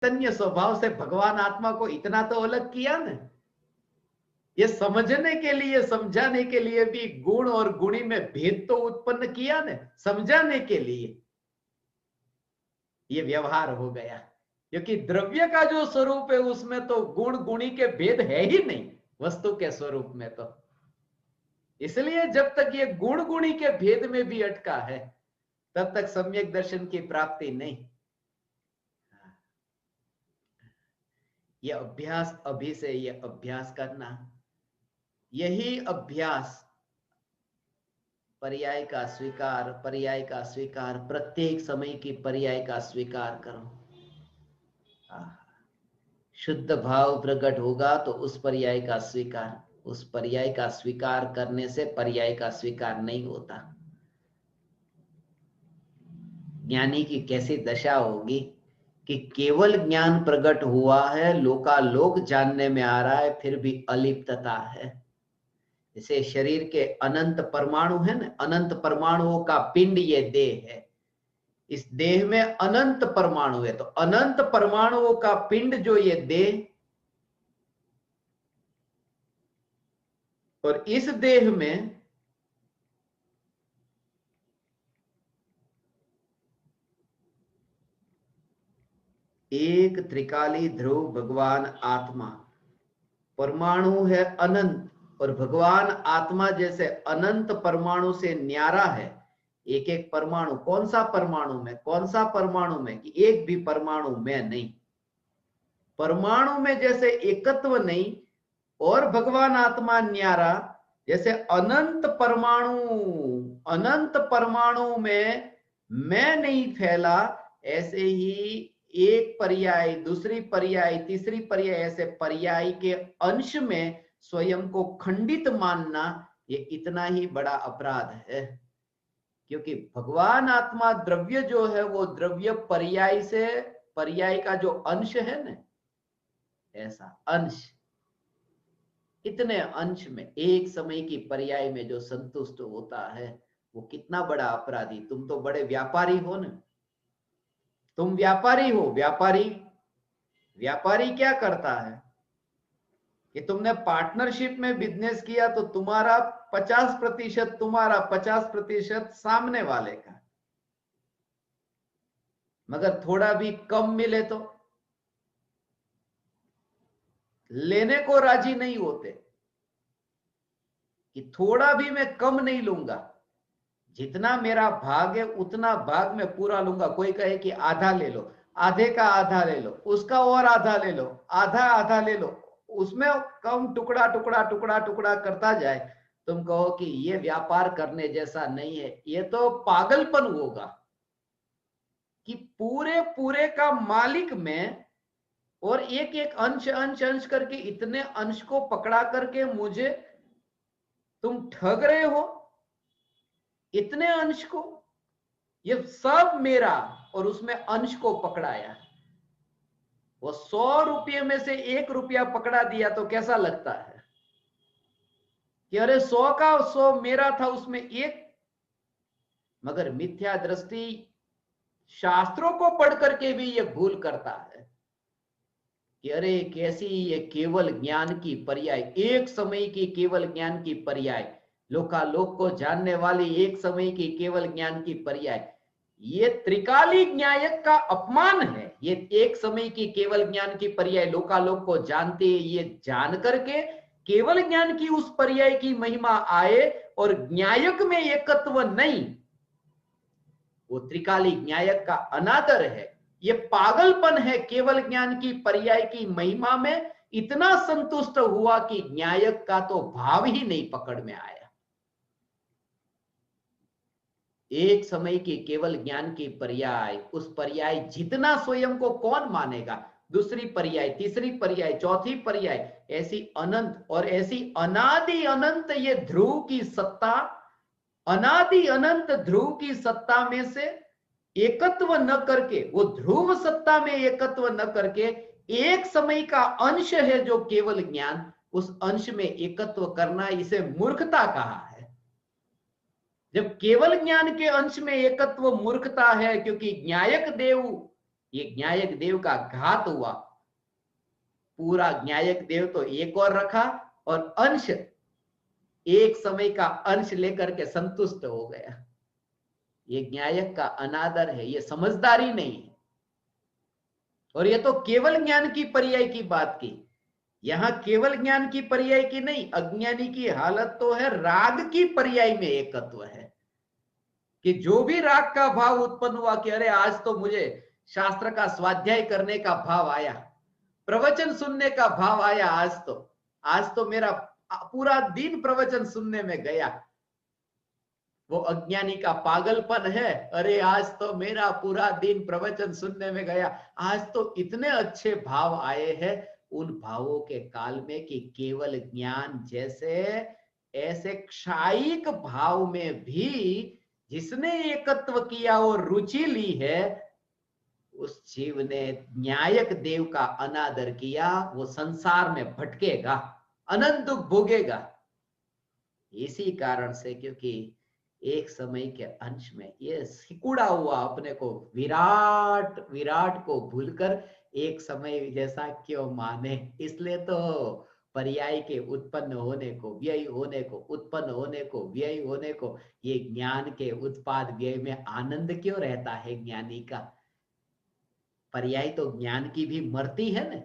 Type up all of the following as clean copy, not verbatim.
चैतन्य स्वभाव से भगवान आत्मा को इतना तो अलग किया ना। ये समझने के लिए, समझाने के लिए भी गुण और गुणी में भेद तो उत्पन्न किया ना, समझाने के लिए। ये व्यवहार हो गया, क्योंकि द्रव्य का जो स्वरूप है उसमें तो गुण गुणी के भेद है ही नहीं, वस्तु के स्वरूप में तो। इसलिए जब तक ये गुण गुणी के भेद में भी अटका है, तब तक सम्यक दर्शन की प्राप्ति नहीं। ये अभ्यास, अभी से ये अभ्यास करना, यही अभ्यास, पर्याय का स्वीकार, पर्याय का स्वीकार, प्रत्येक समय की पर्याय का स्वीकार करो। शुद्ध भाव प्रकट होगा तो उस पर्याय का स्वीकार, उस पर्याय का स्वीकार करने से पर्याय का स्वीकार नहीं होता। ज्ञानी की कैसी दशा होगी कि केवल ज्ञान प्रकट हुआ है, लोकालोक जानने में आ रहा है, फिर भी अलिप्तता है। जैसे शरीर के अनंत परमाणु है ना, अनंत परमाणुओं का पिंड ये देह है। इस देह में अनंत परमाणु है, तो अनंत परमाणुओं का पिंड जो ये देह, और इस देह में एक त्रिकाली ध्रुव भगवान आत्मा, परमाणु है अनंत, और भगवान आत्मा जैसे अनंत परमाणु से न्यारा है। एक एक परमाणु, कौन सा परमाणु में, कौन सा परमाणु में, कि एक भी परमाणु में नहीं। परमाणु में जैसे एकत्व नहीं, और भगवान आत्मा न्यारा, जैसे अनंत परमाणु, अनंत परमाणु में मैं नहीं फैला, ऐसे ही एक पर्याय, दूसरी पर्याय, तीसरी पर्याय, ऐसे पर्याय के अंश में स्वयं को खंडित मानना, ये इतना ही बड़ा अपराध है। क्योंकि भगवान आत्मा द्रव्य जो है, वो द्रव्य पर्याय से, पर्याय का जो अंश है ना, ऐसा अंश, इतने अंश में एक समय की पर्याय में जो संतुष्ट होता है, वो कितना बड़ा अपराधी। तुम तो बड़े व्यापारी हो ना, तुम व्यापारी हो। व्यापारी, व्यापारी क्या करता है कि तुमने पार्टनरशिप में बिजनेस किया तो तुम्हारा 50% तुम्हारा, 50% सामने वाले का, मगर थोड़ा भी कम मिले तो लेने को राजी नहीं होते, कि थोड़ा भी मैं कम नहीं लूंगा, जितना मेरा भाग है उतना भाग मैं पूरा लूंगा। कोई कहे कि आधा ले लो, आधे का आधा ले लो, उसका और आधा ले लो, आधा आधा ले लो, उसमें कम टुकड़ा टुकड़ा टुकड़ा टुकड़ा करता जाए, तुम कहो कि ये व्यापार करने जैसा नहीं है, ये तो पागलपन होगा। कि पूरे पूरे का मालिक में, और एक एक अंश अंश अंश करके, इतने अंश को पकड़ा करके मुझे तुम ठग रहे हो, इतने अंश को, ये सब मेरा, और उसमें अंश को पकड़ाया। वो 100 रुपये में से 1 रुपया पकड़ा दिया तो कैसा लगता है कि अरे 100 का 100 मेरा था, उसमें एक। मगर मिथ्या दृष्टि शास्त्रों को पढ़ करके भी ये भूल करता है कि अरे कैसी ये केवल ज्ञान की पर्याय, एक समय की केवल ज्ञान की पर्याय, लोकालोक को जानने वाली एक समय की केवल ज्ञान की पर्याय, ये त्रिकाली न्यायक का अपमान है। ये एक समय की केवल ज्ञान की पर्याय लोकालोक को जानते, ये जान करके केवल ज्ञान की उस पर्याय की महिमा आए और न्यायक में एकत्व नहीं, वो त्रिकाली न्यायक का अनादर है। ये पागलपन है। केवल ज्ञान की पर्याय की महिमा में इतना संतुष्ट हुआ कि न्यायक का तो भाव ही नहीं पकड़ में आया। एक समय की केवल ज्ञान की पर्याय, उस पर्याय जितना स्वयं को कौन मानेगा, दूसरी पर्याय, तीसरी पर्याय, चौथी पर्याय, ऐसी अनंत और ऐसी अनादि अनंत ये ध्रुव की सत्ता, अनादि अनंत ध्रुव की सत्ता में से एकत्व न करके, वो ध्रुव सत्ता में एकत्व न करके, एक समय का अंश है जो केवल ज्ञान, उस अंश में एकत्व करना, इसे मूर्खता कहा है। जब केवल ज्ञान के अंश में एकत्व मूर्खता है, क्योंकि न्यायक देव ये न्यायक देव का घात हुआ। पूरा न्यायक देव तो एक और रखा और अंश, एक समय का अंश लेकर के संतुष्ट हो गया। ये न्यायक का अनादर है, ये समझदारी नहीं है। और ये तो केवल ज्ञान की पर्याय की बात की, यहां केवल ज्ञान की पर्याय की नहीं, अज्ञानी की हालत तो है राग की पर्याय में एकत्व है। कि जो भी राग का भाव उत्पन्न हुआ कि अरे आज तो मुझे शास्त्र का स्वाध्याय करने का भाव आया, प्रवचन सुनने का भाव आया, आज तो मेरा पूरा दिन प्रवचन सुनने में गया। वो अज्ञानी का पागलपन है, अरे आज तो मेरा पूरा दिन प्रवचन सुनने में गया, आज तो इतने अच्छे भाव आए हैं। उन भावों के काल में कि केवल ज्ञान जैसे ऐसे क्षायिक भाव में भी जिसने एकत्व किया और रुचि ली है, उस जीव ने न्यायक देव का अनादर किया, वो संसार में भटकेगा, अनंत दुख भोगेगा। इसी कारण से, क्योंकि एक समय के अंश में ये सिकुड़ा हुआ अपने को विराट विराट को भूलकर एक समय जैसा क्यों माने। इसलिए तो पर्याय के उत्पन्न होने को, व्यय होने को, उत्पन्न होने को, व्यय होने को, ये ज्ञान के उत्पाद व्यय में आनंद क्यों रहता है ज्ञानी का। पर्याय तो ज्ञान की भी मरती है ना,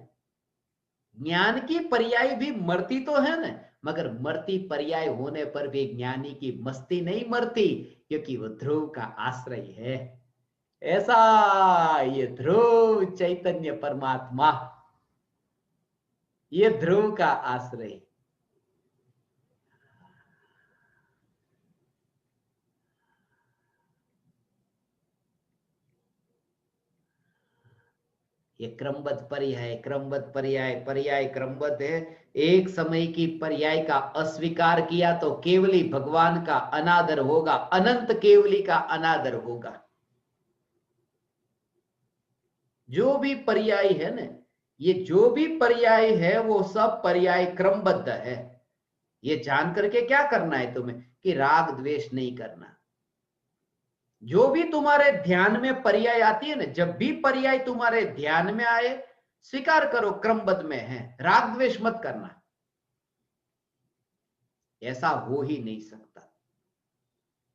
ज्ञान की पर्याय भी मरती तो है ना, मगर मरती पर्याय होने पर भी ज्ञानी की मस्ती नहीं मरती, क्योंकि वो ध्रुव का आश्रय है। ऐसा ये ध्रुव चैतन्य परमात्मा, ये ध्रुव का आश्रय। ये क्रमबद्ध पर्याय, क्रमबद्ध पर्याय, पर्याय क्रमबद्ध है। एक समय की पर्याय का अस्वीकार किया तो केवली भगवान का अनादर होगा, अनंत केवली का अनादर होगा। जो भी पर्याय है ना, ये जो भी पर्याय है वो सब पर्याय क्रमबद्ध है। ये जान करके क्या करना है तुम्हें कि राग द्वेष नहीं करना। जो भी तुम्हारे ध्यान में पर्याय आती है ना, जब भी पर्याय तुम्हारे ध्यान में आए स्वीकार करो क्रमबद्ध में है, राग द्वेष मत करना। ऐसा हो ही नहीं सकता।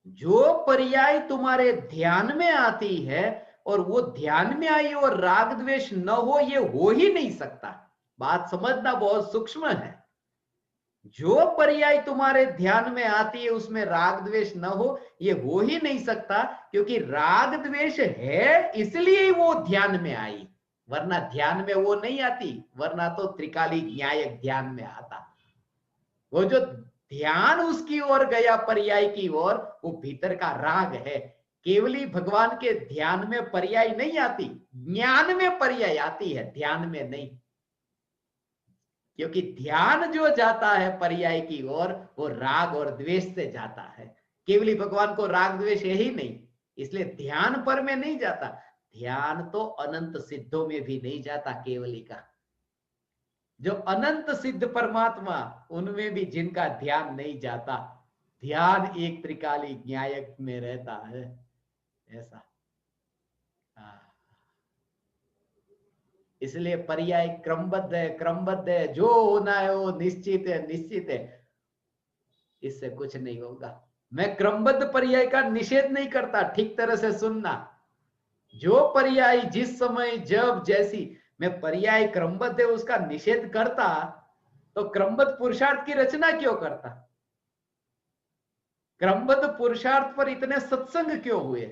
जो पर्याय तुम्हारे ध्यान में आती है और वो ध्यान में आई और राग द्वेष न हो, ये हो ही नहीं सकता। बात समझना बहुत सूक्ष्म है। जो पर्याय तुम्हारे ध्यान में आती है उसमें राग द्वेष न हो, ये हो ही नहीं सकता, क्योंकि राग द्वेष है इसलिए वो ध्यान में आई, वरना ध्यान में वो नहीं आती। वरना तो त्रिकाली न्यायक ध्यान में आता। वो जो ध्यान उसकी ओर गया पर्याय की ओर, वो भीतर का राग है। केवली भगवान के ध्यान में पर्याय नहीं आती, ज्ञान में पर्याय आती है, ध्यान में नहीं। क्योंकि ध्यान जो जाता है पर्याय की ओर, वो राग और द्वेष से जाता है। केवली भगवान को राग द्वेष है ही नहीं, इसलिए ध्यान पर में नहीं जाता। ध्यान तो अनंत सिद्धों में भी नहीं जाता केवली का। जो अनंत सिद्ध परमात्मा, उनमें भी जिनका ध्यान नहीं जाता, ध्यान एक त्रिकाली न्यायक में रहता है। ऐसा इसलिए पर्याय क्रमबद्ध है, क्रमबद्ध है। जो होना है वो निश्चित है, निश्चित है। इससे कुछ नहीं होगा। मैं क्रमबद्ध पर्याय का निषेध नहीं करता, ठीक तरह से सुनना। जो पर्याय जिस समय जब जैसी, मैं पर्याय क्रमबद्ध है उसका निषेध करता तो क्रमबद्ध पुरुषार्थ की रचना क्यों करता? क्रमबद्ध पुरुषार्थ पर इतने सत्संग क्यों हुए?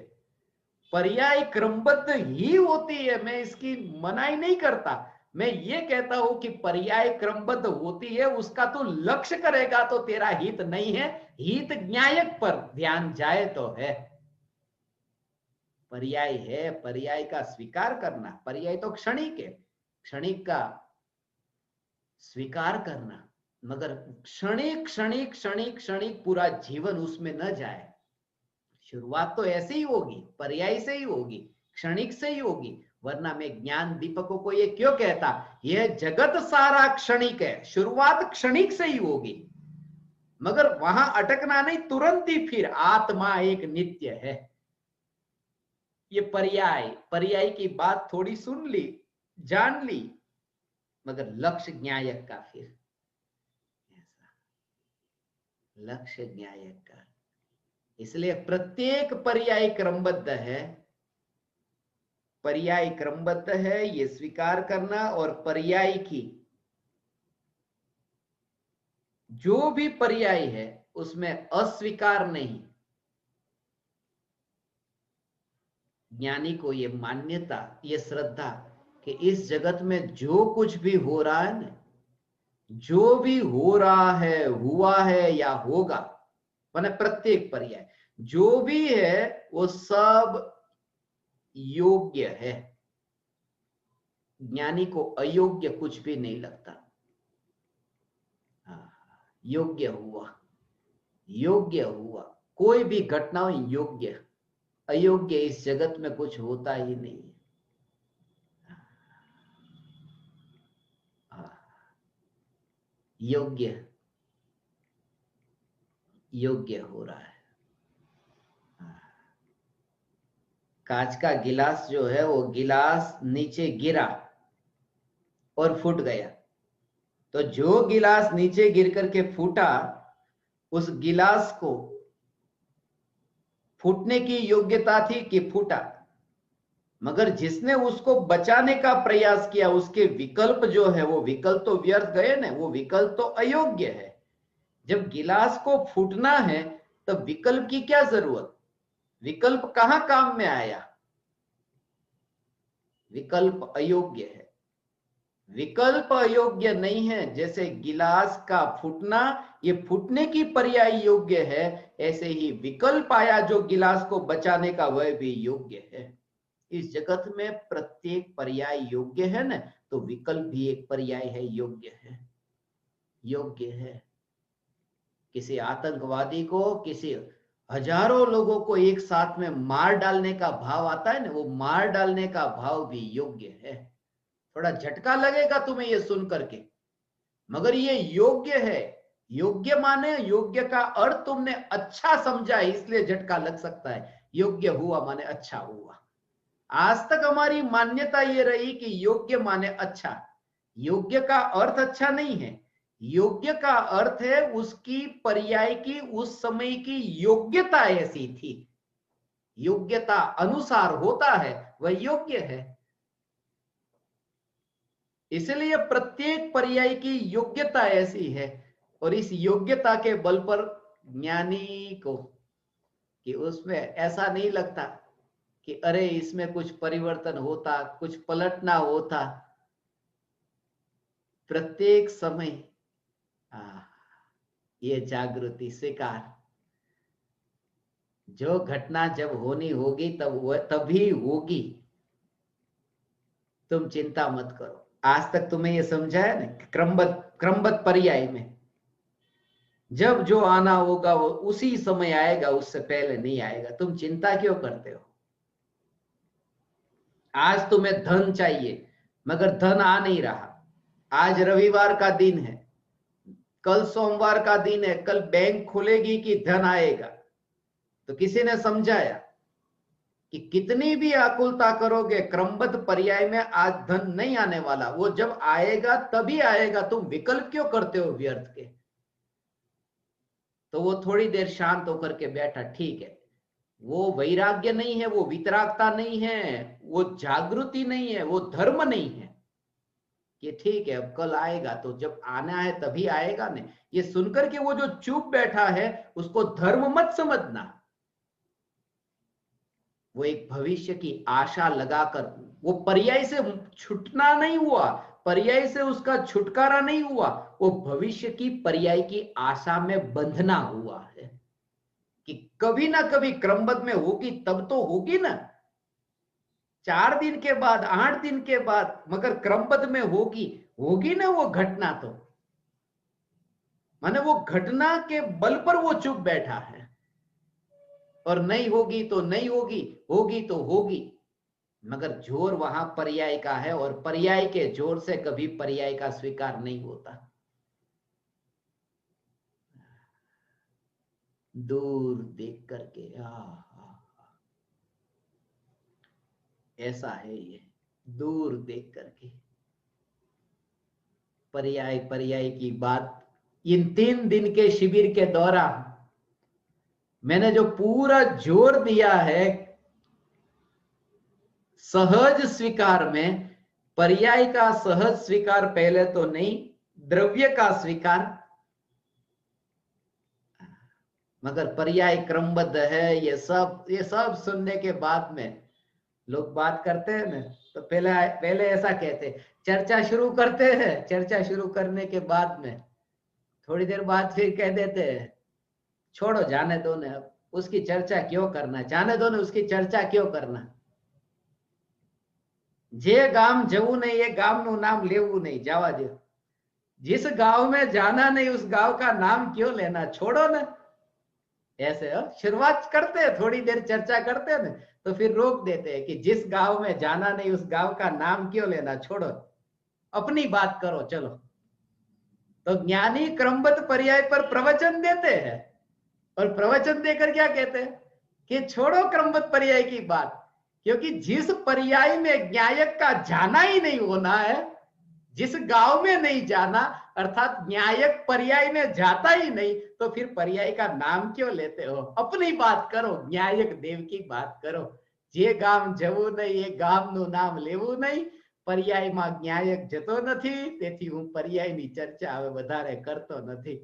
पर्याय क्रमबद्ध ही होती है, मैं इसकी मनाही नहीं करता। मैं ये कहता हूं कि पर्याय क्रमबद्ध होती है, उसका तो लक्ष्य करेगा तो तेरा हित नहीं है, हित न्यायक पर ध्यान जाए तो है। पर्याय है, पर्याय का स्वीकार करना। पर्याय तो क्षणिक है, क्षणिक का स्वीकार करना, मगर क्षणिक क्षणिक क्षणिक क्षणिक पूरा जीवन उसमें न जाए। शुरुआत तो ऐसे ही होगी, पर्याय से ही होगी, क्षणिक से ही होगी। वरना मैं ज्ञान दीपकों को ये क्यों कहता, यह जगत सारा क्षणिक है, शुरुआत क्षणिक से ही होगी। मगर वहां अटकना नहीं, तुरंत ही फिर आत्मा एक नित्य है। ये पर्याय पर्याय की बात थोड़ी सुन ली, जान ली, मगर लक्ष्य ज्ञायक का फिर ऐसा लक्ष्य ज्ञायक का। इसलिए प्रत्येक पर्याय क्रमबद्ध है, पर्याय क्रमबद्ध है ये स्वीकार करना, और पर्याय की जो भी पर्याय है उसमें अस्वीकार नहीं। ज्ञानी को ये मान्यता, ये श्रद्धा कि इस जगत में जो कुछ भी हो रहा है ना, जो भी हो रहा है, हुआ है या होगा, माने प्रत्येक पर्याय जो भी है वो सब योग्य है। ज्ञानी को अयोग्य कुछ भी नहीं लगता। योग्य हुआ, योग्य हुआ, कोई भी घटना योग्य, अयोग्य इस जगत में कुछ होता ही नहीं है। योग्य योग्य हो रहा है। कांच का गिलास जो है वो गिलास नीचे गिरा और फूट गया, तो जो गिलास नीचे गिर करके फूटा उस गिलास को फूटने की योग्यता थी कि फूटा, मगर जिसने उसको बचाने का प्रयास किया उसके विकल्प जो है वो विकल्प तो व्यर्थ गए ना, वो विकल्प तो अयोग्य है। जब गिलास को फूटना है तब विकल्प की क्या जरूरत, विकल्प कहां काम में आया, विकल्प अयोग्य है। विकल्प अयोग्य नहीं है, जैसे गिलास का फूटना ये फूटने की पर्याय योग्य है, ऐसे ही विकल्प आया जो गिलास को बचाने का वह भी योग्य है। इस जगत में प्रत्येक पर्याय योग्य है ना, तो विकल्प भी एक पर्याय है, योग्य है, योग्य है। किसी आतंकवादी को, किसी हजारों लोगों को एक साथ में मार डालने का भाव आता है ना, वो मार डालने का भाव भी योग्य है। थोड़ा झटका लगेगा तुम्हें ये सुन करके, मगर ये योग्य है। योग्य माने योग्य का अर्थ तुमने अच्छा समझा इसलिए झटका लग सकता है। योग्य हुआ माने अच्छा हुआ। आज तक हमारी मान्यता ये रही कि योग्य माने अच्छा। योग्य का अर्थ अच्छा नहीं है, योग्य का अर्थ है उसकी पर्याय की उस समय की योग्यता ऐसी थी, योग्यता अनुसार होता है वह योग्य है। इसलिए प्रत्येक पर्याय की योग्यता ऐसी है, और इस योग्यता के बल पर ज्ञानी को कि उसमें ऐसा नहीं लगता कि अरे इसमें कुछ परिवर्तन होता, कुछ पलटना होता। प्रत्येक समय ये जागृति स्वीकार, जो घटना जब होनी होगी तब वह तभी होगी, तुम चिंता मत करो। आज तक तुम्हें ये समझाया ना, क्रमबद्ध पर्याय में जब जो आना होगा वो उसी समय आएगा, उससे पहले नहीं आएगा। तुम चिंता क्यों करते हो? आज तुम्हें धन चाहिए मगर धन आ नहीं रहा। आज रविवार का दिन है, कल सोमवार का दिन है, कल बैंक खुलेगी कि धन आएगा? तो किसी ने समझाया कि कितनी भी आकुलता करोगे क्रमबद्ध पर्याय में आज धन नहीं आने वाला, वो जब आएगा तभी आएगा। तुम विकल्प क्यों करते हो व्यर्थ के? तो वो थोड़ी देर शांत होकर के बैठा, ठीक है, वो वैराग्य नहीं है, वो वितरागता नहीं है, वो जागृति नहीं है, वो धर्म नहीं है कि ठीक है अब कल आएगा, तो जब आना है तभी आएगा नहीं। ये सुनकर के वो जो चुप बैठा है उसको धर्म मत समझना। वो एक भविष्य की आशा लगाकर, वो पर्याय से छूटना नहीं हुआ, पर्याय से उसका छुटकारा नहीं हुआ, वो भविष्य की पर्याय की आशा में बंधना हुआ है कि कभी ना कभी क्रमबद्ध में होगी, तब तो होगी ना, 4 दिन के बाद, 8 दिन के बाद, मगर क्रमबद्ध में होगी, होगी ना वो घटना। तो माने वो घटना के बल पर वो चुप बैठा है, और नहीं होगी तो नहीं होगी, होगी तो होगी, मगर जोर वहां पर्याय का है, और पर्याय के जोर से कभी पर्याय का स्वीकार नहीं होता। दूर देख करके ऐसा है ये, दूर देख करके पर्याय पर्याय की बात। इन 3 दिन के शिविर के दौरान मैंने जो पूरा जोर दिया है सहज स्वीकार में, पर्याय का सहज स्वीकार पहले तो नहीं, द्रव्य का स्वीकार, मगर पर्याय क्रमबद्ध है। ये सब सुनने के बाद में लोग बात करते हैं ना, तो पहले ऐसा कहते, चर्चा शुरू करते हैं, चर्चा शुरू करने के बाद में थोड़ी देर बाद फिर कह देते हैं छोड़ो जाने दो ने, अब उसकी चर्चा क्यों करना, जाने दो ने, उसकी चर्चा क्यों करना। जे गांव जવું नहीं, ये गांव નું नाम लेવું नहीं, जावा दो। जिस गांव में जाना नहीं उस गांव का नाम क्यों लेना, छोड़ो ना। ऐसे शुरुआत करते हैं, थोड़ी देर चर्चा करते हैं ना, तो फिर रोक देते हैं कि जिस गांव में जाना नहीं उस गांव का नाम क्यों लेना, छोड़ो, अपनी बात करो, चलो। तो ज्ञानी क्रमबद्ध पर्याय पर प्रवचन देते हैं, और प्रवचन देकर क्या कहते हैं कि छोड़ो क्रमबद्ध पर्याय की बात, क्योंकि जिस पर्याय में न्यायक का जाना ही नहीं होना है, जिस गांव में नहीं जाना, अर्थात न्यायक पर्याय में जाता ही नहीं, तो फिर पर्याय का नाम क्यों लेते हो, अपनी बात करो, न्यायक देव की बात करो। जे गाम जવું नहीं, એ ગામનું નામ લેવું નહીં, પર્યાયમાં ન્યાયક જતો નથી, તેથી હું પર્યાયની ચર્ચા હવે વધારે કરતો નથી।